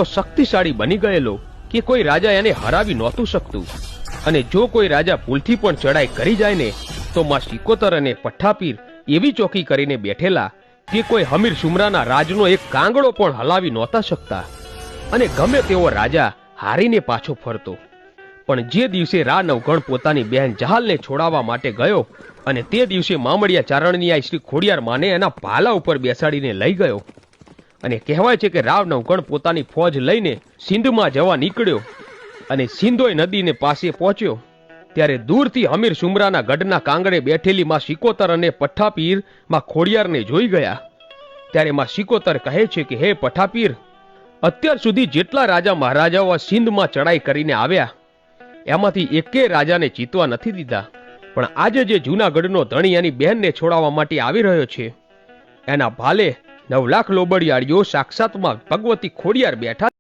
શક્તિશાળી બની ગયેલો કે કોઈ રાજા એને હરાવી નહોતું શકતું, અને જો કોઈ રાજા ભૂલથી પણ ચડાઈ કરી જાય ને તો માં સિકોતર અને પઠ્ઠાપીર એવી ચોકી કરીને બેઠેલા કે કોઈ હમીર શુમરાના રાજનો એક કાંગડો પણ હલાવી નહોતા શકતા, અને ગમે તેવો રાજા હારીને પાછો ફરતો. પણ જે દિવસે રા નવઘણ પોતાની બહેન જહાલને છોડાવવા માટે ગયો અને તે દિવસે મામડિયા ચારણની શ્રી ખોડિયાર માને એના ભાલા ઉપર બેસાડીને લઈ ગયો, અને કહેવાય છે કે રાવ નવઘણ પોતાની ફોજ લઈને સિંધમાં જવા નીકળ્યો અને સિંધોઈ નદીને પાસે પહોંચ્યો ત્યારે દૂરથી હમીર શુમરાના ગઢના કાંગડે બેઠેલી માં સિકોતર અને પઠ્ઠાપીર માં ખોડિયારને જોઈ ગયા. ત્યારે માં સિકોતર કહે છે કે હે પઠ્ઠાપીર, અત્યાર સુધી જેટલા રાજા મહારાજાઓ સિંધમાં ચડાઈ કરીને આવ્યા એમાંથી એકે રાજાને જીતવા નથી દીધા, પણ આજે જે જૂનાગઢનો ધણી એની બહેનને છોડાવવા માટે આવી રહ્યો છે એના ભાલે 9 લાખ લોબડિયાળીઓ સાક્ષાતમાં ભગવતી ખોડિયાર બેઠા